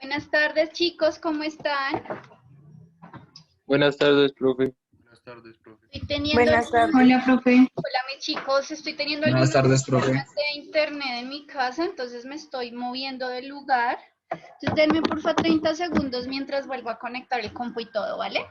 Buenas tardes, chicos, ¿cómo están? Buenas tardes, profe. Buenas tardes, profe. Estoy teniendo Buenas tardes. Hola, profe. Hola, mis chicos, estoy teniendo Buenas algunos tardes, profe. problemas de internet en mi casa, entonces me estoy moviendo del lugar. Entonces, denme porfa 30 segundos mientras vuelvo a conectar el compu y todo, ¿vale?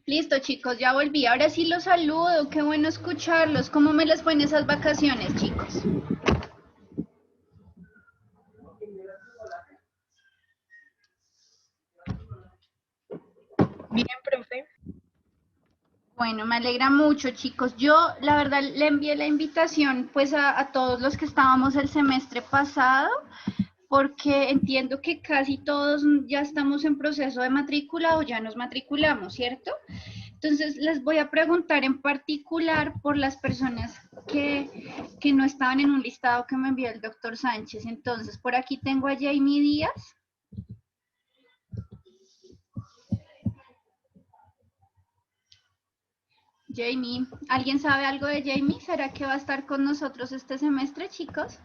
Listo, chicos, ya volví. Ahora sí los saludo, qué bueno escucharlos. ¿Cómo me les fue en esas vacaciones, chicos? Bien, profe. Bueno, me alegra mucho, chicos. Yo, la verdad, le envié la invitación pues a todos los que estábamos el semestre pasado, porque entiendo que casi todos ya estamos en proceso de matrícula o ya nos matriculamos, ¿cierto? Entonces, les voy a preguntar en particular por las personas que no estaban en un listado que me envió el doctor Sánchez. Entonces, por aquí tengo a Jamie Díaz. Jamie, ¿alguien sabe algo de Jamie? ¿Será que va a estar con nosotros este semestre, chicos?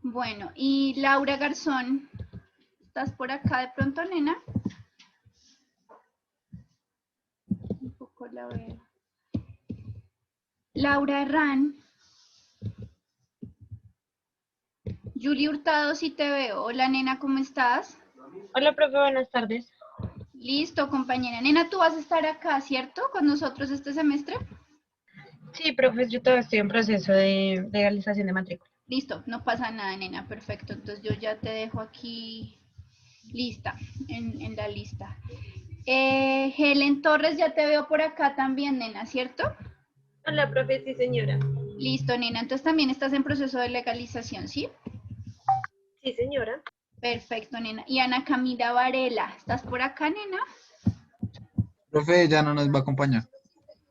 Bueno, y Laura Garzón, ¿estás por acá de pronto, nena? Un poco la veo. Laura Herrán. Julie Hurtado, sí te veo. Hola, nena, ¿cómo estás? Hola, profe, buenas tardes. Listo, compañera. Nena, tú vas a estar acá, ¿cierto? Con nosotros este semestre. Sí, profe, yo todavía estoy en proceso de legalización de matrícula. Listo, no pasa nada, nena, perfecto. Entonces yo ya te dejo aquí lista, en la lista. Helen Torres, ya te veo por acá también, nena, ¿cierto? Hola, profe, sí, señora. Listo, nena. Entonces también estás en proceso de legalización, ¿sí? Sí, señora. Perfecto, nena. Y Ana Camila Varela, ¿estás por acá, nena? Profe, ya no nos va a acompañar.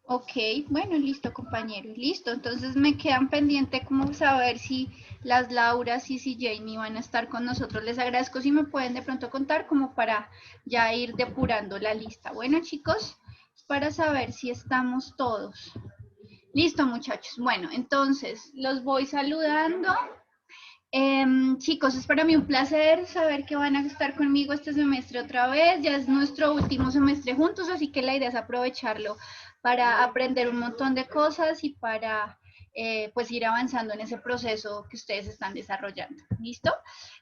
Ok, bueno, listo, compañeros. Listo, entonces me quedan pendiente como saber si las Lauras y si Jamie van a estar con nosotros. Les agradezco si me pueden de pronto contar como para ya ir depurando la lista. Bueno, chicos, para saber si estamos todos. Listo, muchachos. Bueno, entonces los voy saludando. Chicos, es para mí un placer saber que van a estar conmigo este semestre otra vez. Ya es nuestro último semestre juntos, así que la idea es aprovecharlo para aprender un montón de cosas y para pues ir avanzando en ese proceso que ustedes están desarrollando. ¿Listo?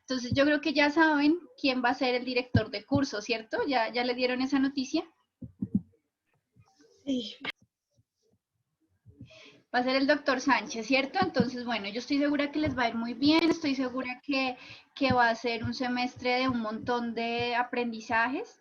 Entonces yo creo que ya saben quién va a ser el director de curso, ¿cierto? ¿Ya le dieron esa noticia? Sí. Va a ser el doctor Sánchez, ¿cierto? Entonces, bueno, yo estoy segura que les va a ir muy bien, estoy segura que va a ser un semestre de un montón de aprendizajes.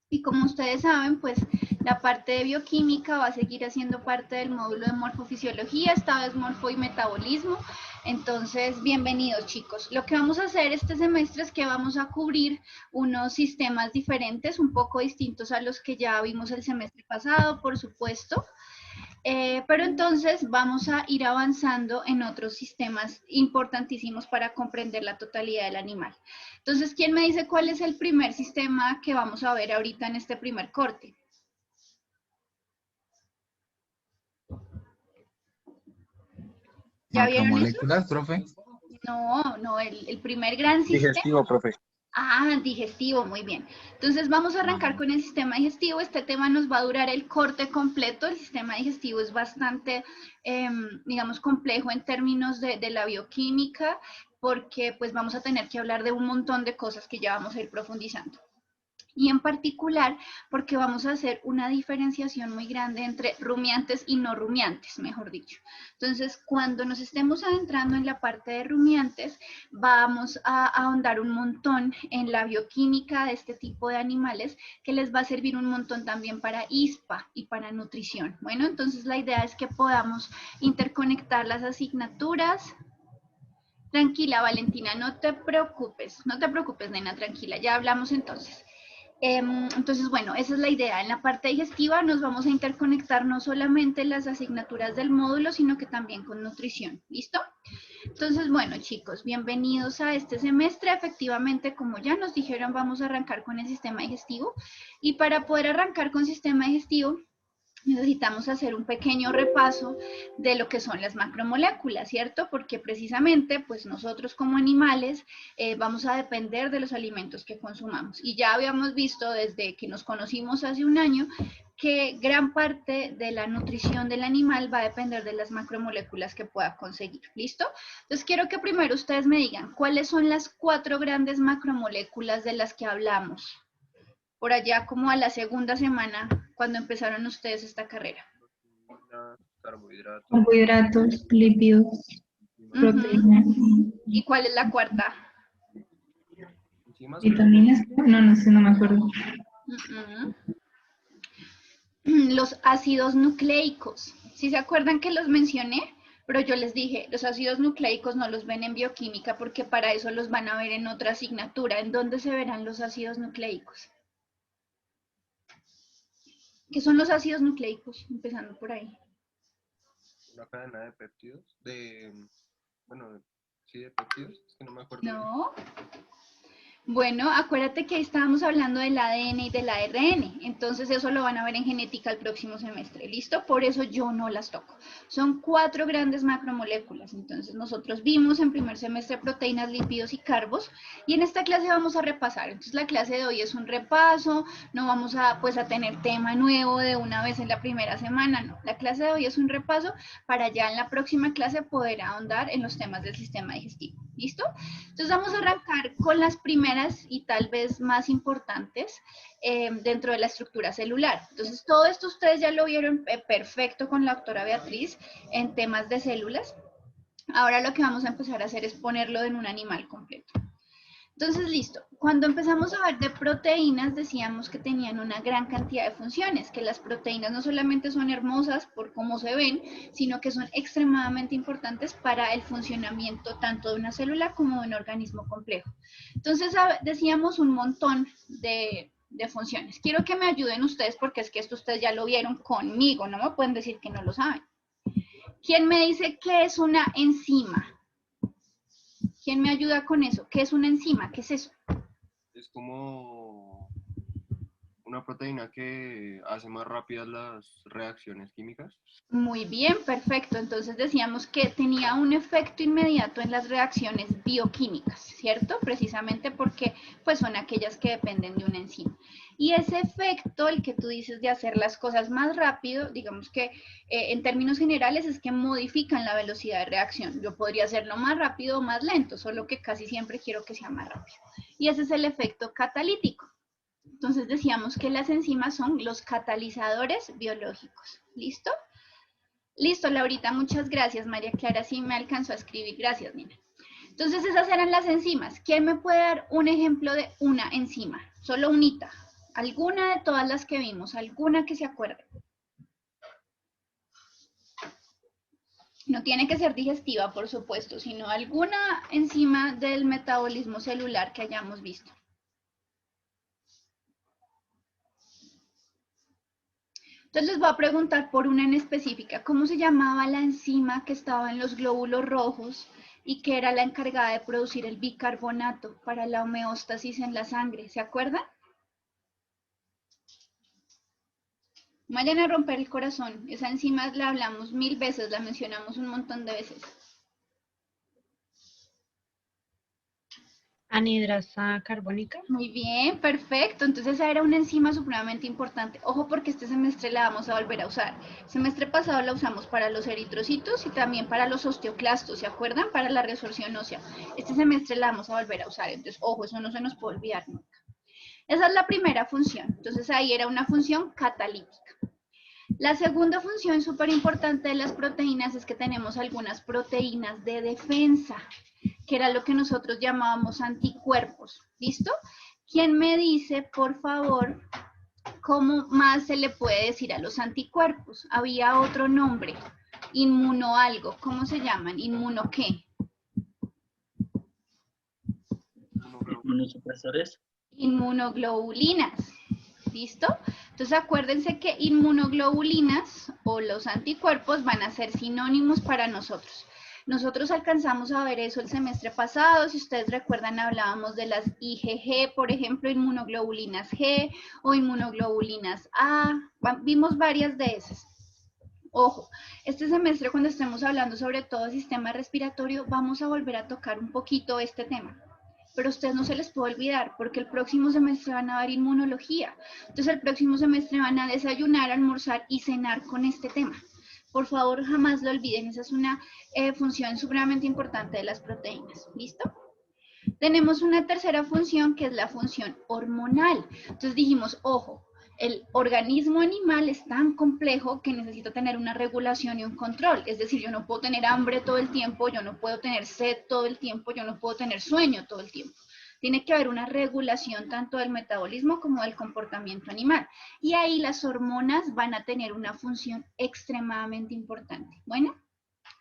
Y como ustedes saben, pues la parte de bioquímica va a seguir haciendo parte del módulo de morfofisiología, esta vez morfo y metabolismo. Entonces, bienvenidos, chicos. Lo que vamos a hacer este semestre es que vamos a cubrir unos sistemas diferentes, un poco distintos a los que ya vimos el semestre pasado, por supuesto. Pero entonces vamos a ir avanzando en otros sistemas importantísimos para comprender la totalidad del animal. Entonces, ¿quién me dice cuál es el primer sistema que vamos a ver ahorita en este primer corte? ¿Ya vieron eso? Macromoléculas, profe. No, el primer gran sistema. Digestivo, profe. Ah, digestivo, muy bien. Entonces vamos a arrancar con el sistema digestivo. Este tema nos va a durar el corte completo. El sistema digestivo es bastante, digamos, complejo en términos de la bioquímica, porque pues vamos a tener que hablar de un montón de cosas que ya vamos a ir profundizando. Y en particular porque vamos a hacer una diferenciación muy grande entre rumiantes y no rumiantes, mejor dicho. Entonces, cuando nos estemos adentrando en la parte de rumiantes, vamos a ahondar un montón en la bioquímica de este tipo de animales, que les va a servir un montón también para ISPA y para nutrición. Bueno, entonces la idea es que podamos interconectar las asignaturas. Tranquila, Valentina, no te preocupes, nena, tranquila, ya hablamos entonces. Entonces, bueno, esa es la idea. En la parte digestiva nos vamos a interconectar no solamente las asignaturas del módulo, sino que también con nutrición. ¿Listo? Entonces, bueno, chicos, bienvenidos a este semestre. Efectivamente, como ya nos dijeron, vamos a arrancar con el sistema digestivo. Y para poder arrancar con sistema digestivo, necesitamos hacer un pequeño repaso de lo que son las macromoléculas, ¿cierto? Porque precisamente, pues nosotros como animales vamos a depender de los alimentos que consumamos. Y ya habíamos visto desde que nos conocimos hace un año que gran parte de la nutrición del animal va a depender de las macromoléculas que pueda conseguir, ¿listo? Entonces quiero que primero ustedes me digan cuáles son las 4 grandes macromoléculas de las que hablamos por allá como a la segunda semana cuando empezaron ustedes esta carrera. Carbohidratos, Carbohidratos, lípidos, proteínas, ¿Y cuál es la cuarta? enzimas, vitaminas. No, no sé, no me acuerdo. Los ácidos nucleicos. ¿Sí se acuerdan que los mencioné? Pero yo les dije, los ácidos nucleicos no los ven en bioquímica porque para eso los van a ver en otra asignatura. ¿En dónde se verán los ácidos nucleicos? ¿Qué son los ácidos nucleicos? Empezando por ahí. una cadena de péptidos, bueno, sí, de péptidos, es que no me acuerdo bien. No. Bueno, acuérdate que ahí estábamos hablando del ADN y del ARN, entonces eso lo van a ver en genética el próximo semestre, ¿listo? Por eso yo no las toco. Son 4 grandes macromoléculas, entonces nosotros vimos en primer semestre proteínas, lípidos y carbos, y en esta clase vamos a repasar. Entonces la clase de hoy es un repaso, no vamos a, pues, a tener tema nuevo de una vez en la primera semana, no. La clase de hoy es un repaso para ya en la próxima clase poder ahondar en los temas del sistema digestivo, ¿listo? Entonces vamos a arrancar con las primeras y tal vez más importantes dentro de la estructura celular. Entonces todo esto ustedes ya lo vieron perfecto con la doctora Beatriz en temas de células. Ahora lo que vamos a empezar a hacer es ponerlo en un animal completo. Entonces, listo. Cuando empezamos a ver de proteínas, decíamos que tenían una gran cantidad de funciones, que las proteínas no solamente son hermosas por cómo se ven, sino que son extremadamente importantes para el funcionamiento tanto de una célula como de un organismo complejo. Entonces, decíamos un montón de funciones. Quiero que me ayuden ustedes porque es que esto ustedes ya lo vieron conmigo, no me pueden decir que no lo saben. ¿Quién me dice qué es una enzima? ¿Quién me ayuda con eso? ¿Qué es una enzima? ¿Qué es eso? Es como una proteína que hace más rápidas las reacciones químicas. Muy bien, perfecto. Entonces decíamos que tenía un efecto inmediato en las reacciones bioquímicas, ¿cierto? Precisamente porque pues son aquellas que dependen de una enzima. Y ese efecto, el que tú dices de hacer las cosas más rápido, digamos que en términos generales es que modifican la velocidad de reacción. Yo podría hacerlo más rápido o más lento, solo que casi siempre quiero que sea más rápido. Y ese es el efecto catalítico. Entonces decíamos que las enzimas son los catalizadores biológicos. ¿Listo? Listo, Laurita, muchas gracias. María Clara sí me alcanzó a escribir. Gracias, Nina. Entonces esas eran las enzimas. ¿Quién me puede dar un ejemplo de una enzima? Solo unita. Alguna de todas las que vimos, alguna que se acuerde. No tiene que ser digestiva, por supuesto, sino alguna enzima del metabolismo celular que hayamos visto. Entonces les voy a preguntar por una en específica. ¿Cómo se llamaba la enzima que estaba en los glóbulos rojos y que era la encargada de producir el bicarbonato para la homeostasis en la sangre? ¿Se acuerdan? No vayan a romper el corazón. Esa enzima la hablamos 1000 veces, la mencionamos un montón de veces. anhidrasa carbónica. Muy bien, perfecto. Entonces esa era una enzima supremamente importante. Ojo porque este semestre la vamos a volver a usar. El semestre pasado la usamos para los eritrocitos y también para los osteoclastos, ¿se acuerdan? Para la resorción ósea. Este semestre la vamos a volver a usar. Entonces, ojo, eso no se nos puede olvidar nunca. Esa es la primera función. Entonces ahí era una función catalítica. La segunda función súper importante de las proteínas es que tenemos algunas proteínas de defensa, que era lo que nosotros llamábamos anticuerpos. ¿Listo? ¿Quién me dice, por favor, cómo más se le puede decir a los anticuerpos? Había otro nombre, inmuno algo. ¿Cómo se llaman? ¿Inmuno qué? Inmunosupresores. Inmunoglobulinas. ¿Listo? Entonces acuérdense que inmunoglobulinas o los anticuerpos van a ser sinónimos para nosotros. Nosotros alcanzamos a ver eso el semestre pasado. Si ustedes recuerdan, hablábamos de las IgG, por ejemplo, inmunoglobulinas G o inmunoglobulinas A. Vimos varias de esas. Ojo, este semestre cuando estemos hablando sobre todo el sistema respiratorio, vamos a volver a tocar un poquito este tema. Pero a ustedes no se les puede olvidar, porque el próximo semestre van a ver inmunología. Entonces el próximo semestre van a desayunar, almorzar y cenar con este tema. Por favor, jamás lo olviden, esa es una función supremamente importante de las proteínas. ¿Listo? Tenemos una tercera función que es la función hormonal. Entonces dijimos, ojo, el organismo animal es tan complejo que necesita tener una regulación y un control. Es decir, yo no puedo tener hambre todo el tiempo, yo no puedo tener sed todo el tiempo, yo no puedo tener sueño todo el tiempo. Tiene que haber una regulación tanto del metabolismo como del comportamiento animal. Y ahí las hormonas van a tener una función extremadamente importante. Bueno,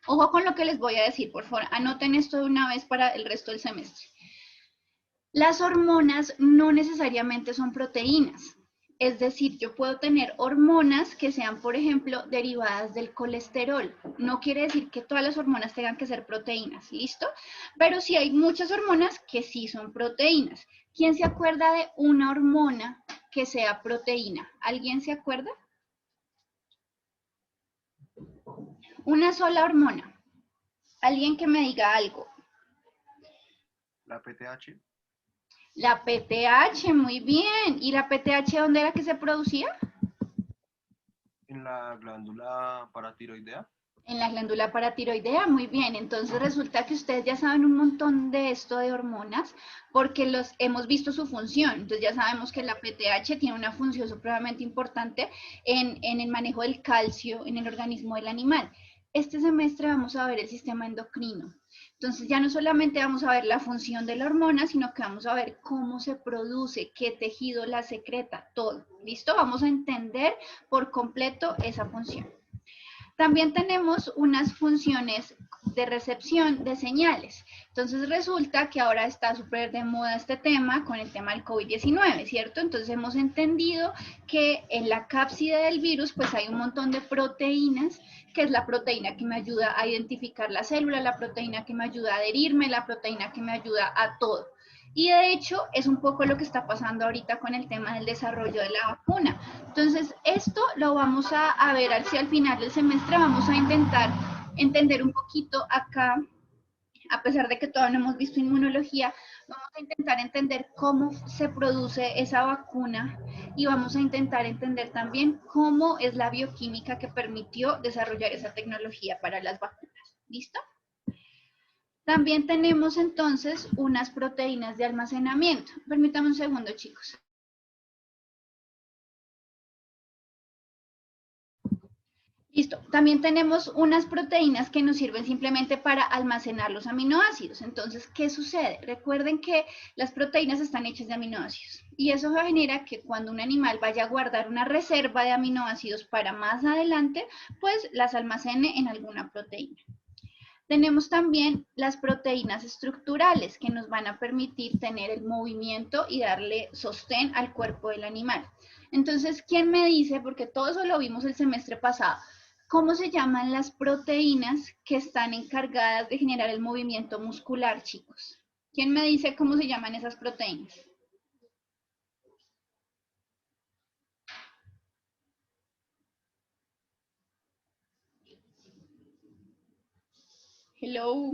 ojo con lo que les voy a decir, por favor. Anoten esto de una vez para el resto del semestre. Las hormonas no necesariamente son proteínas. Es decir, yo puedo tener hormonas que sean, por ejemplo, derivadas del colesterol. No quiere decir que todas las hormonas tengan que ser proteínas, ¿listo? Pero sí hay muchas hormonas que sí son proteínas. ¿Quién se acuerda de una hormona que sea proteína? ¿Alguien se acuerda? Una sola hormona. Alguien que me diga algo. La PTH. La PTH, muy bien. ¿Y la PTH dónde era que se producía? En la glándula paratiroidea. En la glándula paratiroidea, muy bien. Entonces resulta que ustedes ya saben un montón de esto de hormonas porque los hemos visto su función. Entonces ya sabemos que la PTH tiene una función supremamente importante en el manejo del calcio en el organismo del animal. Este semestre vamos a ver el sistema endocrino. Entonces ya no solamente vamos a ver la función de la hormona, sino que vamos a ver cómo se produce, qué tejido la secreta, todo. ¿Listo? Vamos a entender por completo esa función. También tenemos unas funciones de recepción de señales. Entonces resulta que ahora está súper de moda este tema con el tema del COVID-19, ¿cierto? Entonces hemos entendido que en la cápside del virus pues hay un montón de proteínas, que es la proteína que me ayuda a identificar la célula, la proteína que me ayuda a adherirme, la proteína que me ayuda a todo. Y de hecho es un poco lo que está pasando ahorita con el tema del desarrollo de la vacuna. Entonces esto lo vamos a ver hacia el final del semestre, vamos a intentar entender un poquito acá, a pesar de que todavía no hemos visto inmunología, vamos a intentar entender cómo se produce esa vacuna y vamos a intentar entender también cómo es la bioquímica que permitió desarrollar esa tecnología para las vacunas. ¿Listo? También tenemos entonces unas proteínas de almacenamiento. Permítame un segundo, chicos. Listo. También tenemos unas proteínas que nos sirven simplemente para almacenar los aminoácidos. Entonces, ¿qué sucede? Recuerden que las proteínas están hechas de aminoácidos. Y eso genera que cuando un animal vaya a guardar una reserva de aminoácidos para más adelante, pues las almacene en alguna proteína. Tenemos también las proteínas estructurales que nos van a permitir tener el movimiento y darle sostén al cuerpo del animal. Entonces, ¿quién me dice? Porque todo eso lo vimos el semestre pasado. ¿Cómo se llaman las proteínas que están encargadas de generar el movimiento muscular, chicos? ¿Quién me dice cómo se llaman esas proteínas? Hello.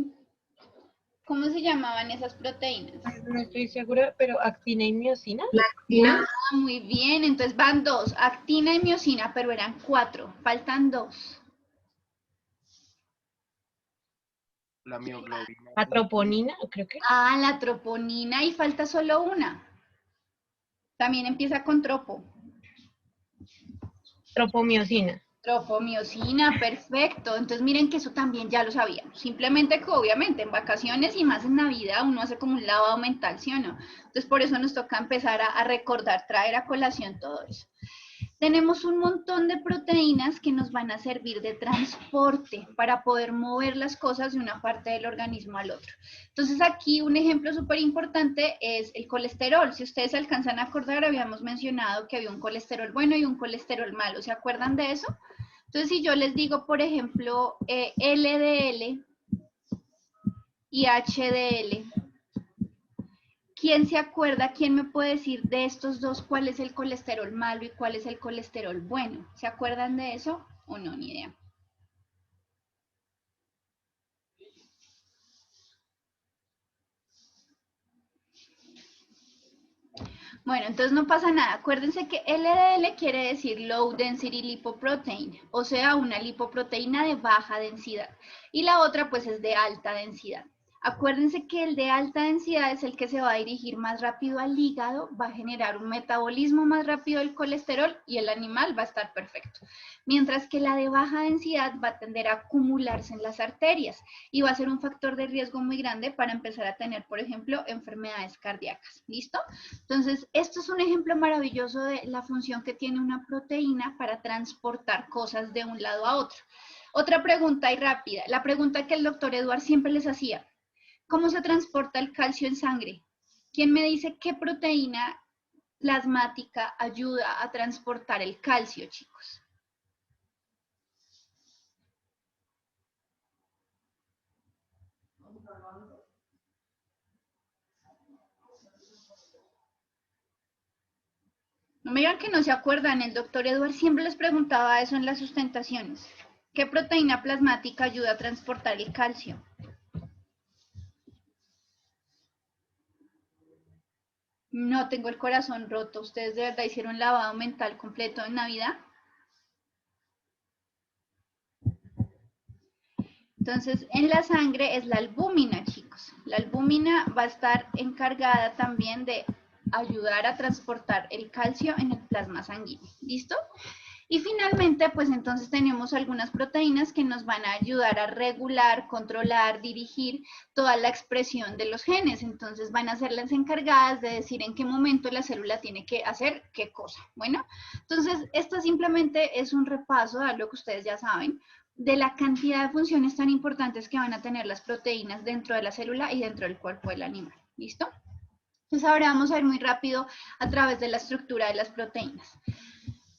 ¿Cómo se llamaban esas proteínas? No estoy segura, pero actina y miosina. Actina. Ah, muy bien, entonces van 2, actina y miosina, pero eran 4, faltan 2. La mioglobina. La troponina, creo que. Ah, la troponina y falta solo una. También empieza con tropo. Tropomiosina. Tropomiosina, perfecto. Entonces miren que eso también ya lo sabíamos. Simplemente que obviamente en vacaciones y más en Navidad uno hace como un lavado mental, ¿sí o no? Entonces por eso nos toca empezar a recordar, traer a colación todo eso. Tenemos un montón de proteínas que nos van a servir de transporte para poder mover las cosas de una parte del organismo al otro. Entonces aquí un ejemplo súper importante es el colesterol. Si ustedes se alcanzan a acordar, habíamos mencionado que había un colesterol bueno y un colesterol malo. ¿Se acuerdan de eso? Entonces si yo les digo, por ejemplo, LDL y HDL, ¿quién se acuerda, quién me puede decir de estos dos cuál es el colesterol malo y cuál es el colesterol bueno? ¿Se acuerdan de eso o no? Ni idea. Bueno, entonces no pasa nada. Acuérdense que LDL quiere decir Low Density Lipoprotein, o sea, una lipoproteína de baja densidad. Y la otra pues es de alta densidad. Acuérdense que el de alta densidad es el que se va a dirigir más rápido al hígado, va a generar un metabolismo más rápido del colesterol y el animal va a estar perfecto. Mientras que la de baja densidad va a tender a acumularse en las arterias y va a ser un factor de riesgo muy grande para empezar a tener, por ejemplo, enfermedades cardíacas. ¿Listo? Entonces, esto es un ejemplo maravilloso de la función que tiene una proteína para transportar cosas de un lado a otro. Otra pregunta y rápida, la pregunta que el doctor Eduard siempre les hacía. ¿Cómo se transporta el calcio en sangre? ¿Quién me dice qué proteína plasmática ayuda a transportar el calcio, chicos? No me digan que no se acuerdan, el doctor Eduard siempre les preguntaba eso en las sustentaciones. ¿Qué proteína plasmática ayuda a transportar el calcio? No tengo el corazón roto. ¿Ustedes de verdad hicieron un lavado mental completo en Navidad? Entonces, en la sangre es la albúmina, chicos. La albúmina va a estar encargada también de ayudar a transportar el calcio en el plasma sanguíneo. ¿Listo? Y finalmente, pues entonces tenemos algunas proteínas que nos van a ayudar a regular, controlar, dirigir toda la expresión de los genes. Entonces van a ser las encargadas de decir en qué momento la célula tiene que hacer qué cosa. Bueno, entonces esto simplemente es un repaso de algo que ustedes ya saben, de la cantidad de funciones tan importantes que van a tener las proteínas dentro de la célula y dentro del cuerpo del animal. ¿Listo? Entonces ahora vamos a ir muy rápido a través de la estructura de las proteínas.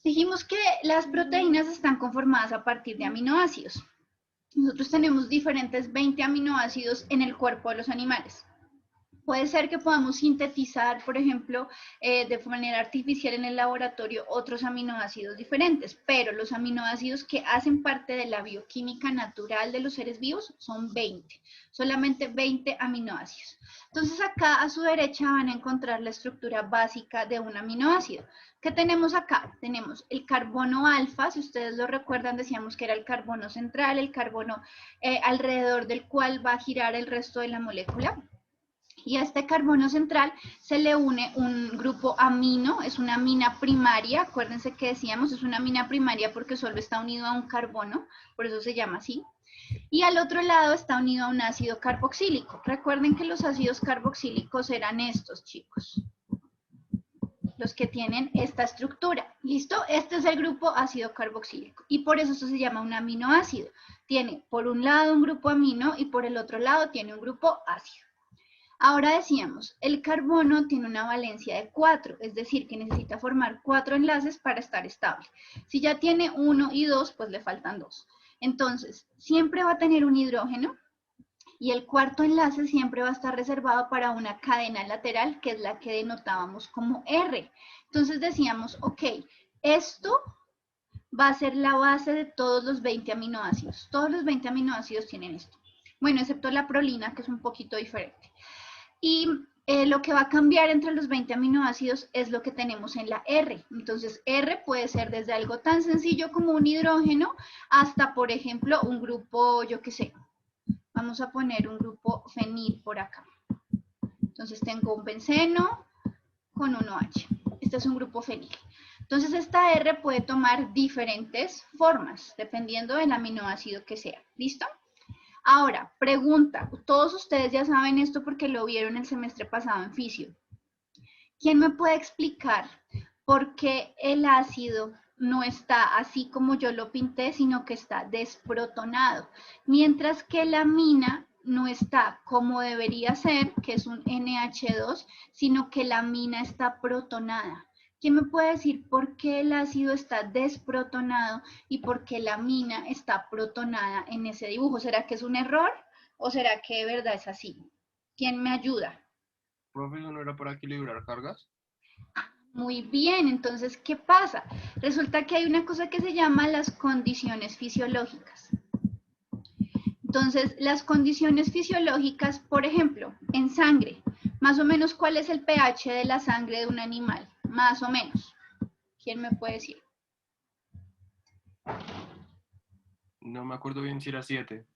Dijimos que las proteínas están conformadas a partir de aminoácidos. Nosotros tenemos diferentes 20 aminoácidos en el cuerpo de los animales. Puede ser que podamos sintetizar, por ejemplo, de manera artificial en el laboratorio otros aminoácidos diferentes, pero los aminoácidos que hacen parte de la bioquímica natural de los seres vivos son 20, solamente 20 aminoácidos. Entonces acá a su derecha van a encontrar la estructura básica de un aminoácido. ¿Qué tenemos acá? Tenemos el carbono alfa, si ustedes lo recuerdan decíamos que era el carbono central, el carbono alrededor del cual va a girar el resto de la molécula. Y a este carbono central se le une un grupo amino, es una amina primaria, acuérdense que decíamos, es una amina primaria porque solo está unido a un carbono, por eso se llama así. Y al otro lado está unido a un ácido carboxílico. Recuerden que los ácidos carboxílicos eran estos, chicos, los que tienen esta estructura. ¿Listo? Este es el grupo ácido carboxílico y por eso se llama un aminoácido. Tiene por un lado un grupo amino y por el otro lado tiene un grupo ácido. Ahora decíamos, el carbono tiene una valencia de 4, es decir, que necesita formar 4 enlaces para estar estable. Si ya tiene 1 y 2, pues le faltan 2. Entonces, siempre va a tener un hidrógeno y el cuarto enlace siempre va a estar reservado para una cadena lateral, que es la que denotábamos como R. Entonces decíamos, ok, esto va a ser la base de todos los 20 aminoácidos. Todos los 20 aminoácidos tienen esto. Bueno, excepto la prolina, que es un poquito diferente. Y lo que va a cambiar entre los 20 aminoácidos es lo que tenemos en la R. Entonces, R puede ser desde algo tan sencillo como un hidrógeno hasta, por ejemplo, un grupo, yo qué sé, vamos a poner un grupo fenil por acá. Entonces, tengo un benceno con un OH. Este es un grupo fenil. Entonces, esta R puede tomar diferentes formas, dependiendo del aminoácido que sea. ¿Listo? Ahora, pregunta, todos ustedes ya saben esto porque lo vieron el semestre pasado en fisio. ¿Quién me puede explicar por qué el ácido no está así como yo lo pinté, sino que está desprotonado? Mientras que la amina no está como debería ser, que es un NH2, sino que la amina está protonada. ¿Quién me puede decir por qué el ácido está desprotonado y por qué la amina está protonada en ese dibujo? ¿Será que es un error o será que de verdad es así? ¿Quién me ayuda? Profe, ¿eso no era para equilibrar cargas? Muy bien, entonces, ¿qué pasa? Resulta que hay una cosa que se llama las condiciones fisiológicas. Entonces, las condiciones fisiológicas, por ejemplo, en sangre, más o menos, ¿cuál es el pH de la sangre de un animal? Más o menos. ¿Quién me puede decir? No me acuerdo bien si era 7.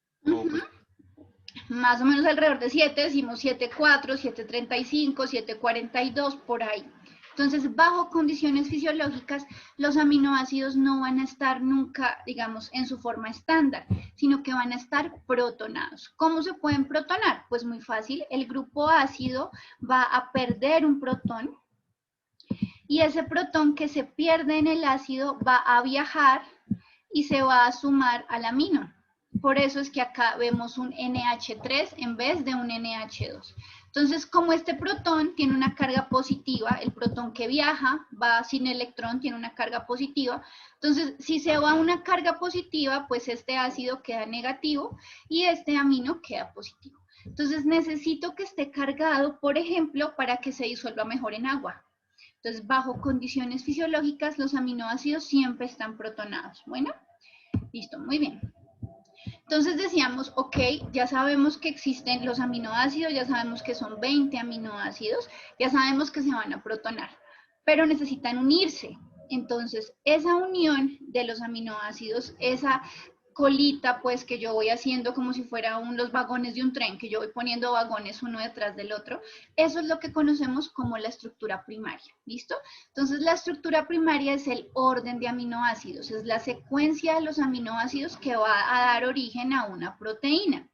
Más o menos alrededor de 7, decimos 7,4, 7,35, 7,42, por ahí. Entonces, bajo condiciones fisiológicas, los aminoácidos no van a estar nunca, digamos, en su forma estándar, sino que van a estar protonados. ¿Cómo se pueden protonar? Pues muy fácil, el grupo ácido va a perder un protón y ese protón que se pierde en el ácido va a viajar y se va a sumar al amino. Por eso es que acá vemos un NH3 en vez de un NH2. Entonces, como este protón tiene una carga positiva, el protón que viaja va sin electrón, tiene una carga positiva. Entonces, si se va una carga positiva, pues este ácido queda negativo y este amino queda positivo. Entonces, necesito que esté cargado, por ejemplo, para que se disuelva mejor en agua. Entonces, bajo condiciones fisiológicas, los aminoácidos siempre están protonados. Bueno, listo, muy bien. Entonces decíamos, ok, ya sabemos que existen los aminoácidos, ya sabemos que son 20 aminoácidos, ya sabemos que se van a protonar, pero necesitan unirse. Entonces, esa unión de los aminoácidos, esa colita, pues, que yo voy haciendo como si fueran los vagones de un tren, que yo voy poniendo vagones uno detrás del otro, eso es lo que conocemos como la estructura primaria, ¿listo? Entonces, la estructura primaria es el orden de aminoácidos, es la secuencia de los aminoácidos que va a dar origen a una proteína.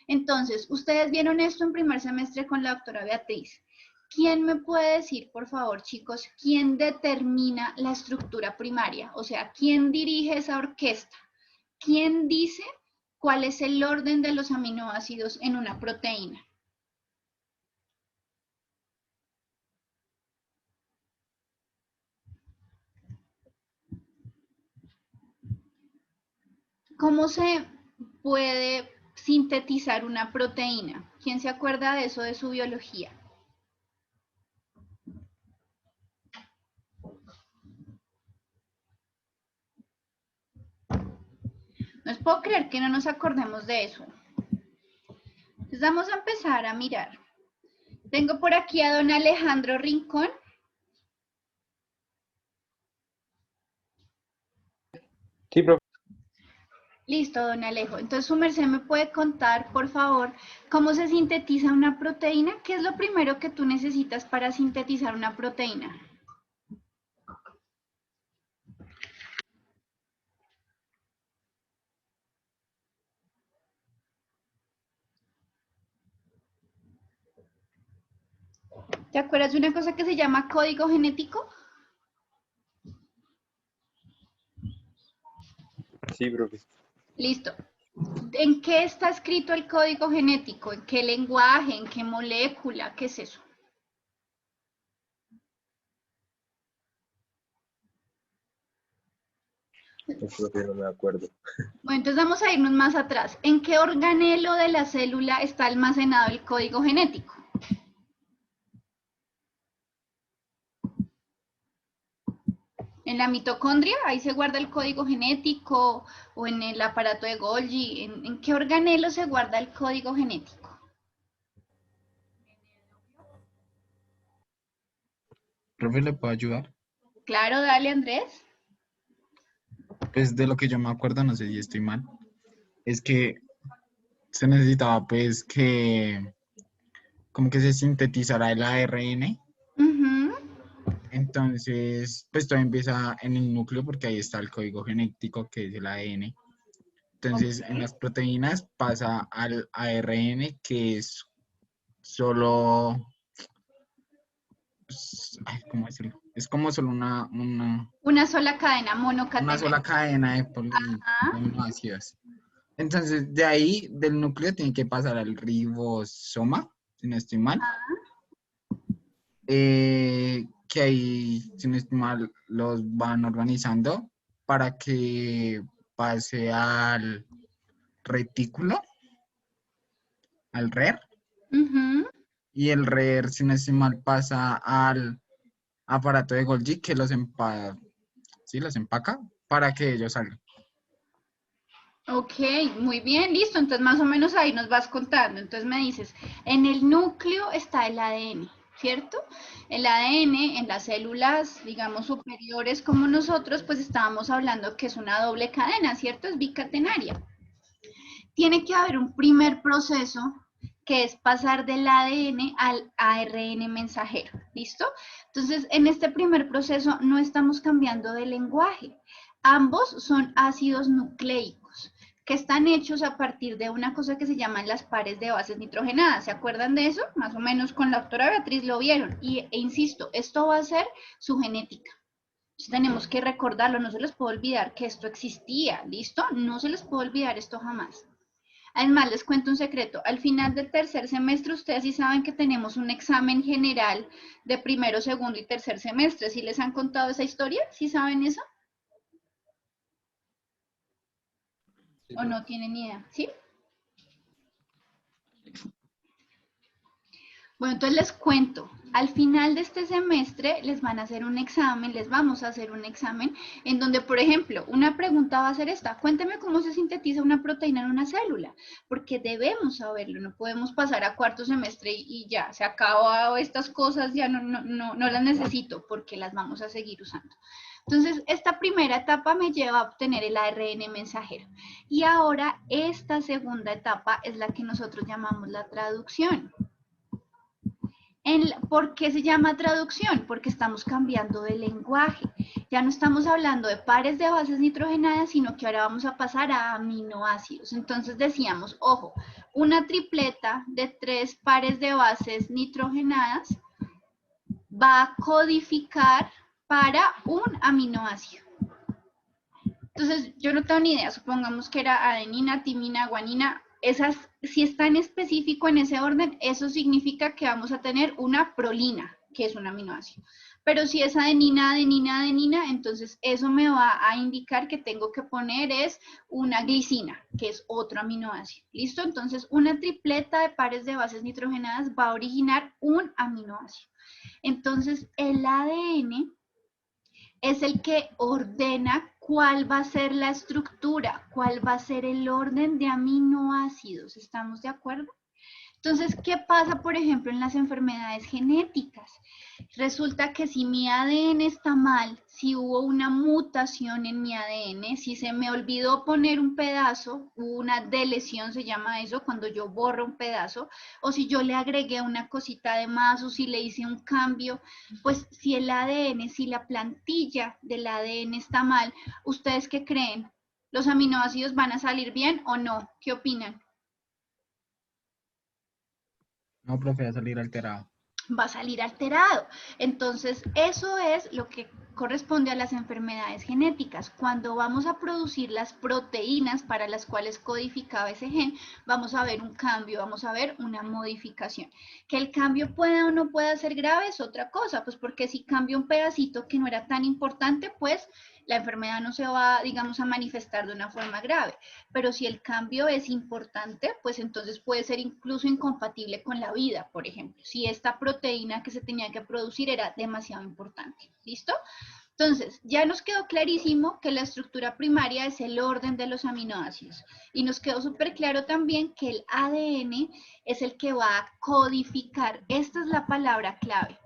Entonces, ustedes vieron esto en primer semestre con la doctora Beatriz. ¿Quién me puede decir, por favor, chicos, quién determina la estructura primaria? O sea, ¿quién dirige esa orquesta? ¿Quién dice cuál es el orden de los aminoácidos en una proteína? ¿Cómo se puede sintetizar una proteína? ¿Quién se acuerda de eso de su biología? No les puedo creer que no nos acordemos de eso. Entonces vamos a empezar a mirar. Tengo por aquí a don Alejandro Rincón. Sí, profe. Listo, don Alejo. Entonces, su merced me puede contar, por favor, cómo se sintetiza una proteína. ¿Qué es lo primero que tú necesitas para sintetizar una proteína? ¿Te acuerdas de una cosa que se llama código genético? Sí, profe. Listo. ¿En qué está escrito el código genético? ¿En qué lenguaje? ¿En qué molécula? ¿Qué es eso? Profe, no me acuerdo. Bueno, entonces vamos a irnos más atrás. ¿En qué organelo de la célula está almacenado el código genético? En la mitocondria, ahí se guarda el código genético, o en el aparato de Golgi. ¿En qué organelo se guarda el código genético? Profe, ¿le puedo ayudar? Claro, dale, Andrés. Pues de lo que yo me acuerdo, no sé si estoy mal, es que se necesitaba pues que como que se sintetizara el ARN. Ujú. Entonces, pues todo empieza en el núcleo porque ahí está el código genético que es el ADN. Entonces, en Ok. las proteínas pasa al ARN que es solo, pues, ay, ¿cómo decirlo? Es como solo Una sola cadena una monocatenaria. sola cadena de Ajá. aminoácidos. Entonces, de ahí, del núcleo, tiene que pasar al ribosoma, si no estoy mal. Que ahí, si no estoy mal, los van organizando para que pase al retículo, al RER, Ujú. y el RER, si no estoy mal, pasa al aparato de Golgi que ¿sí? Los empaca para que ellos salgan. Ok, muy bien, listo. Entonces más o menos ahí nos vas contando. Entonces me dices, en el núcleo está el ADN, ¿cierto? El ADN en las células, digamos, superiores como nosotros, pues estábamos hablando que es una doble cadena, ¿cierto? Es bicatenaria. Tiene que haber un primer proceso que es pasar del ADN al ARN mensajero, ¿listo? Entonces, en este primer proceso no estamos cambiando de lenguaje. Ambos son ácidos nucleicos que están hechos a partir de una cosa que se llaman las pares de bases nitrogenadas. ¿Se acuerdan de eso? Más o menos con la doctora Beatriz lo vieron. E insisto, esto va a ser su genética. Entonces, tenemos que recordarlo, no se les puede olvidar que esto existía, ¿listo? No se les puede olvidar esto jamás. Además, les cuento un secreto. Al final del tercer semestre, ustedes sí saben que tenemos un examen general de primero, segundo y tercer semestre. ¿Sí les han contado esa historia? ¿Sí saben eso? Sí, ¿O profe. no tienen ni idea? ¿Sí? Bueno, entonces les cuento, al final de este semestre les van a hacer un examen, les vamos a hacer un examen en donde, por ejemplo, una pregunta va a ser esta, cuéntame cómo se sintetiza una proteína en una célula, porque debemos saberlo, no podemos pasar a cuarto semestre y ya, se acabó estas cosas, ya no las necesito porque las vamos a seguir usando. Entonces, esta primera etapa me lleva a obtener el ARN mensajero y ahora esta segunda etapa es la que nosotros llamamos la traducción. ¿Por qué se llama traducción? Porque estamos cambiando de lenguaje. Ya no estamos hablando de pares de bases nitrogenadas, sino que ahora vamos a pasar a aminoácidos. Entonces decíamos, ojo, una tripleta de 3 pares de bases nitrogenadas va a codificar para un aminoácido. Entonces, yo no tengo ni idea, supongamos que era adenina, timina, guanina, esas, si está en específico en ese orden, eso significa que vamos a tener una prolina, que es un aminoácido. Pero si es adenina, adenina, adenina, entonces eso me va a indicar que tengo que poner es una glicina, que es otro aminoácido. ¿Listo? Entonces, una tripleta de pares de bases nitrogenadas va a originar un aminoácido. Entonces, el ADN es el que ordena cuál va a ser la estructura, cuál va a ser el orden de aminoácidos. ¿Estamos de acuerdo? Entonces, ¿qué pasa, por ejemplo, en las enfermedades genéticas? Resulta que si mi ADN está mal, si hubo una mutación en mi ADN, si se me olvidó poner un pedazo, una delesión se llama eso, cuando yo borro un pedazo, o si yo le agregué una cosita de más o si le hice un cambio, pues si el ADN, si la plantilla del ADN está mal, ¿ustedes qué creen? ¿Los aminoácidos van a salir bien o no? ¿Qué opinan? No, profe, va a salir alterado. Va a salir alterado. Entonces, eso es lo que corresponde a las enfermedades genéticas. Cuando vamos a producir las proteínas para las cuales codificaba ese gen, vamos a ver un cambio, vamos a ver una modificación. Que el cambio pueda o no pueda ser grave es otra cosa, pues porque si cambia un pedacito que no era tan importante, pues la enfermedad no se va, digamos, a manifestar de una forma grave. Pero si el cambio es importante, pues entonces puede ser incluso incompatible con la vida, por ejemplo, si esta proteína que se tenía que producir era demasiado importante. ¿Listo? Entonces, ya nos quedó clarísimo que la estructura primaria es el orden de los aminoácidos. Y nos quedó súper claro también que el ADN es el que va a codificar. Esta es la palabra clave.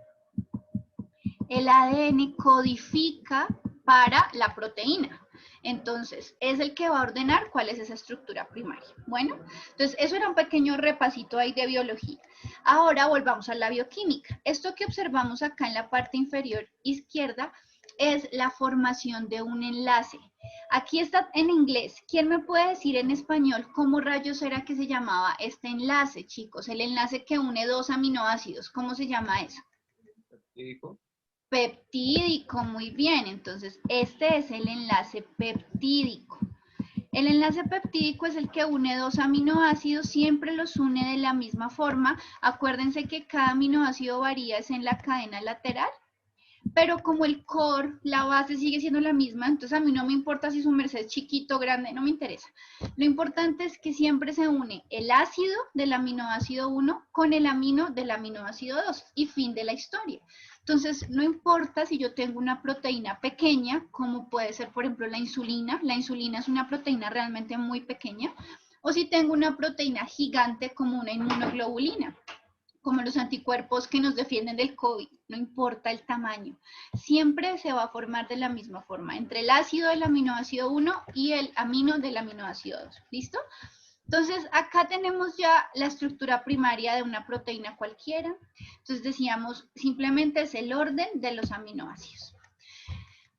El ADN codifica para la proteína. Entonces, es el que va a ordenar cuál es esa estructura primaria. Bueno, entonces eso era un pequeño repasito ahí de biología. Ahora volvamos a la bioquímica. Esto que observamos acá en la parte inferior izquierda es la formación de un enlace. Aquí está en inglés. ¿Quién me puede decir en español cómo rayos era que se llamaba este enlace, chicos? El enlace que une dos aminoácidos. ¿Cómo se llama eso? Peptídico. Peptídico, muy bien. Entonces, este es el enlace peptídico. El enlace peptídico es el que une dos aminoácidos, siempre los une de la misma forma. Acuérdense que cada aminoácido varía es en la cadena lateral, pero como el core, la base sigue siendo la misma, entonces a mí no me importa si su merced es chiquito, grande, no me interesa. Lo importante es que siempre se une el ácido del aminoácido 1 con el amino del aminoácido 2 y fin de la historia. Entonces, no importa si yo tengo una proteína pequeña, como puede ser, por ejemplo, la insulina es una proteína realmente muy pequeña, o si tengo una proteína gigante como una inmunoglobulina, como los anticuerpos que nos defienden del COVID, no importa el tamaño, siempre se va a formar de la misma forma, entre el ácido del aminoácido 1 y el amino del aminoácido 2, ¿listo? Entonces, acá tenemos ya la estructura primaria de una proteína cualquiera. Entonces, decíamos, simplemente es el orden de los aminoácidos.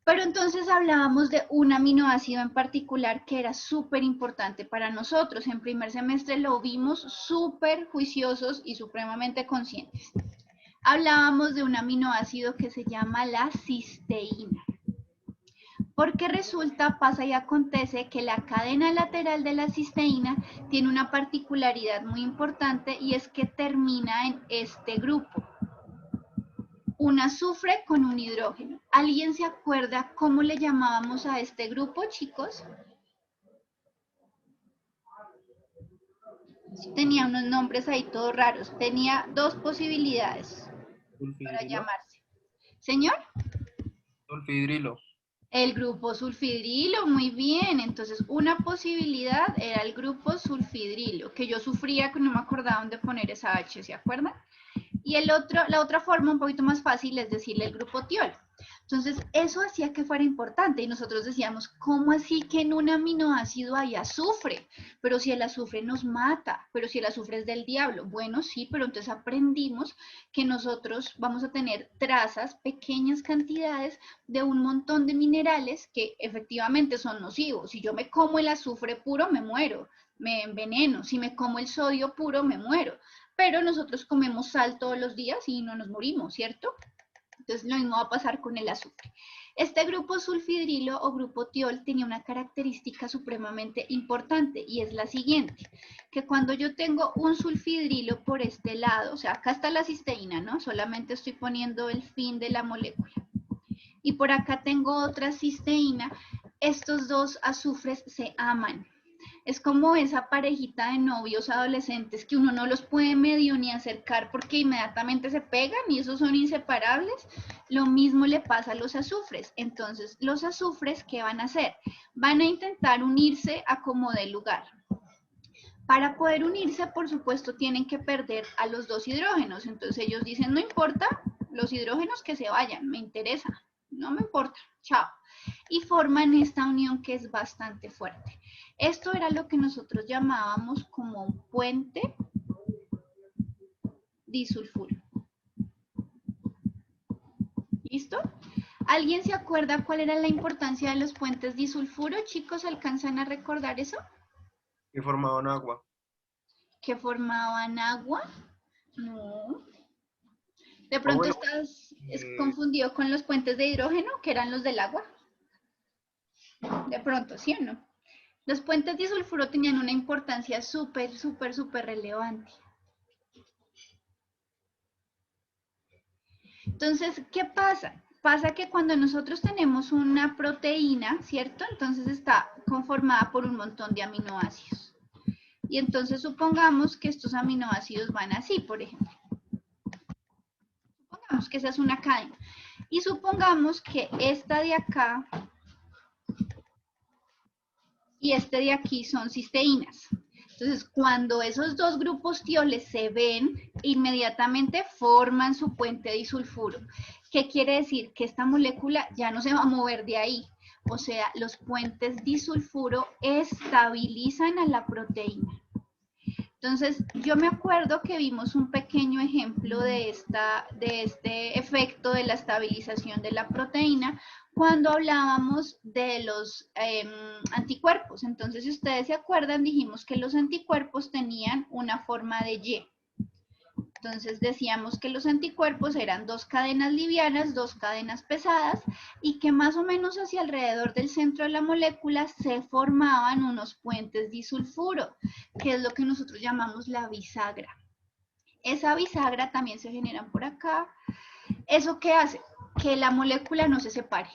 Pero entonces hablábamos de un aminoácido en particular que era súper importante para nosotros. En primer semestre lo vimos súper juiciosos y supremamente conscientes. Hablábamos de un aminoácido que se llama la cisteína. Porque resulta, pasa y acontece que la cadena lateral de la cisteína tiene una particularidad muy importante y es que termina en este grupo. Un azufre con un hidrógeno. ¿Alguien se acuerda cómo le llamábamos a este grupo, chicos? Sí, tenía unos nombres ahí todos raros. Tenía dos posibilidades para llamarse. ¿Señor? Sulfidrilo. El grupo sulfidrilo, muy bien. Entonces, una posibilidad era el grupo sulfidrilo, que yo sufría que no me acordaba dónde poner esa H, ¿se acuerdan? Y la otra forma, un poquito más fácil, es decirle el grupo tiol. Entonces, eso hacía que fuera importante y nosotros decíamos, ¿cómo así que en un aminoácido hay azufre? Pero si el azufre nos mata, pero si el azufre es del diablo. Bueno, sí, pero entonces aprendimos que nosotros vamos a tener trazas, pequeñas cantidades de un montón de minerales que efectivamente son nocivos. Si yo me como el azufre puro, me muero, me enveneno. Si me como el sodio puro, me muero. Pero nosotros comemos sal todos los días y no nos morimos, ¿cierto? Entonces lo mismo va a pasar con el azufre. Este grupo sulfidrilo o grupo tiol tenía una característica supremamente importante y es la siguiente, que cuando yo tengo un sulfidrilo por este lado, o sea, acá está la cisteína, ¿no? Solamente estoy poniendo el fin de la molécula. Y por acá tengo otra cisteína, estos dos azufres se aman. Es como esa parejita de novios adolescentes que uno no los puede medio ni acercar porque inmediatamente se pegan y esos son inseparables. Lo mismo le pasa a los azufres. Entonces, los azufres, ¿qué van a hacer? Van a intentar unirse a como dé lugar. Para poder unirse, por supuesto, tienen que perder a los dos hidrógenos. Entonces ellos dicen, no importa, los hidrógenos que se vayan, me interesa, no me importa, chao. Y forman esta unión que es bastante fuerte. Esto era lo que nosotros llamábamos como un puente disulfuro. ¿Listo? ¿Alguien se acuerda cuál era la importancia de los puentes disulfuro? Chicos, ¿alcanzan a recordar eso? Que formaban agua. ¿Que formaban agua? No. De pronto bueno, estás confundido con los puentes de hidrógeno, que eran los del agua. De pronto, ¿sí o no? Los puentes disulfuro tenían una importancia súper relevante. Entonces, ¿qué pasa? Pasa que cuando nosotros tenemos una proteína, ¿cierto? Entonces está conformada por un montón de aminoácidos. Y entonces supongamos que estos aminoácidos van así, por ejemplo. Supongamos que esa es una cadena. Y supongamos que esta de acá y este de aquí son cisteínas. Entonces, cuando esos dos grupos tioles se ven, inmediatamente forman su puente disulfuro. ¿Qué quiere decir? Que esta molécula ya no se va a mover de ahí. O sea, los puentes disulfuro estabilizan a la proteína. Entonces, yo me acuerdo que vimos un pequeño ejemplo de este efecto de la estabilización de la proteína cuando hablábamos de los anticuerpos. Entonces, si ustedes se acuerdan, dijimos que los anticuerpos tenían una forma de Y. Entonces, decíamos que los anticuerpos eran dos cadenas livianas, dos cadenas pesadas, y que más o menos hacia alrededor del centro de la molécula se formaban unos puentes disulfuro, que es lo que nosotros llamamos la bisagra. Esa bisagra también se genera por acá. ¿Eso qué hace? Que la molécula no se separe.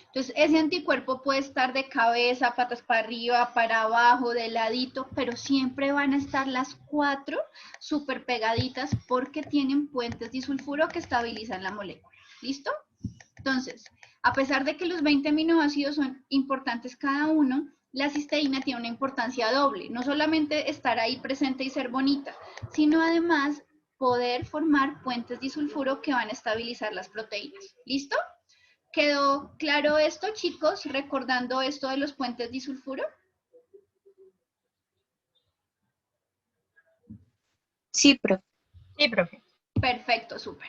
Entonces, ese anticuerpo puede estar de cabeza, patas para arriba, para abajo, de ladito, pero siempre van a estar las cuatro súper pegaditas porque tienen puentes disulfuro que estabilizan la molécula. ¿Listo? Entonces, a pesar de que los 20 aminoácidos son importantes cada uno, la cisteína tiene una importancia doble. No solamente estar ahí presente y ser bonita, sino además poder formar puentes disulfuro que van a estabilizar las proteínas. ¿Listo? ¿Quedó claro esto, chicos? Recordando esto de los puentes disulfuro. Sí, profe. Sí, profe. Perfecto, súper.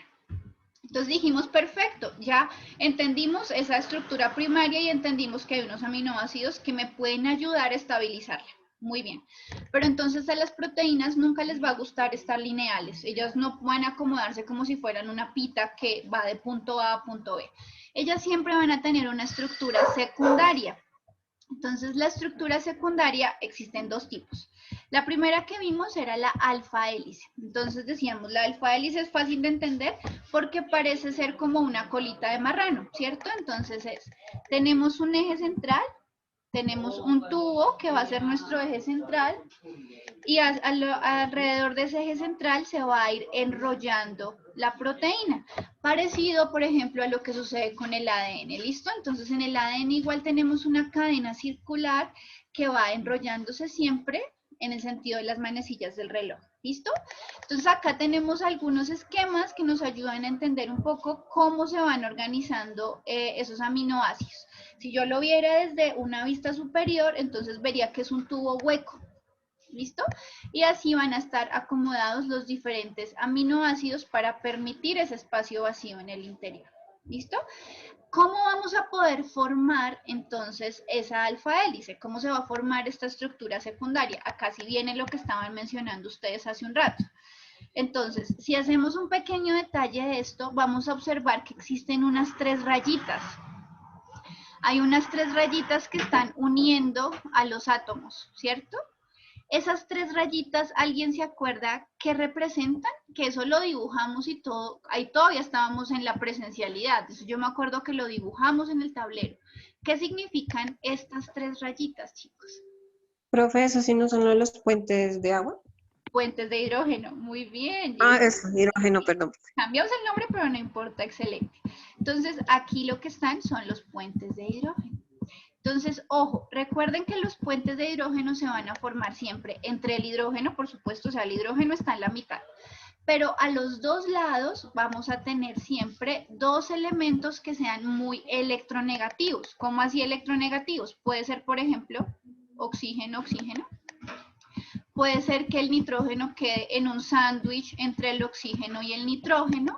Entonces dijimos, perfecto, ya entendimos esa estructura primaria y entendimos que hay unos aminoácidos que me pueden ayudar a estabilizarla. Muy bien. Pero entonces a las proteínas nunca les va a gustar estar lineales. Ellas no van a acomodarse como si fueran una pita que va de punto A a punto B. Ellas siempre van a tener una estructura secundaria. Entonces, la estructura secundaria existen dos tipos. La primera que vimos era la alfa hélice. Entonces decíamos, la alfa hélice es fácil de entender porque parece ser como una colita de marrano, ¿cierto? Entonces tenemos un eje central, tenemos un tubo que va a ser nuestro eje central y alrededor de ese eje central se va a ir enrollando la proteína. Parecido, por ejemplo, a lo que sucede con el ADN, ¿listo? Entonces, en el ADN igual tenemos una cadena circular que va enrollándose siempre en el sentido de las manecillas del reloj, ¿listo? Entonces, acá tenemos algunos esquemas que nos ayudan a entender un poco cómo se van organizando esos aminoácidos. Si yo lo viera desde una vista superior, entonces vería que es un tubo hueco. ¿Listo? Y así van a estar acomodados los diferentes aminoácidos para permitir ese espacio vacío en el interior. ¿Listo? ¿Cómo vamos a poder formar entonces esa alfa hélice? ¿Cómo se va a formar esta estructura secundaria? Acá sí viene lo que estaban mencionando ustedes hace un rato. Entonces, si hacemos un pequeño detalle de esto, vamos a observar que existen unas 3 rayitas. Hay unas 3 rayitas que están uniendo a los átomos, ¿cierto? Esas 3 rayitas, ¿alguien se acuerda qué representan? Que eso lo dibujamos y todo, ahí todavía estábamos en la presencialidad. Eso yo me acuerdo que lo dibujamos en el tablero. ¿Qué significan estas 3 rayitas, chicos? Profe, ¿esos sí no son los puentes de agua? Puentes de hidrógeno, muy bien. Ah, eso, hidrógeno, perdón. Cambiamos el nombre, pero no importa, excelente. Entonces, aquí lo que están son los puentes de hidrógeno. Entonces, ojo, recuerden que los puentes de hidrógeno se van a formar siempre entre el hidrógeno, por supuesto, o sea, el hidrógeno está en la mitad, pero a los dos lados vamos a tener siempre 2 elementos que sean muy electronegativos. ¿Cómo así electronegativos? Puede ser, por ejemplo, oxígeno, oxígeno. Puede ser que el nitrógeno quede en un sándwich entre el oxígeno y el nitrógeno,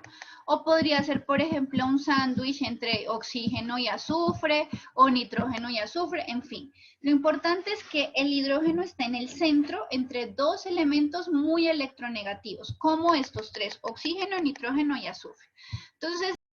o podría ser, por ejemplo, un sándwich entre oxígeno y azufre, o nitrógeno y azufre, en fin. Lo importante es que el hidrógeno está en el centro entre 2 elementos muy electronegativos, como estos 3, oxígeno, nitrógeno y azufre. Entonces,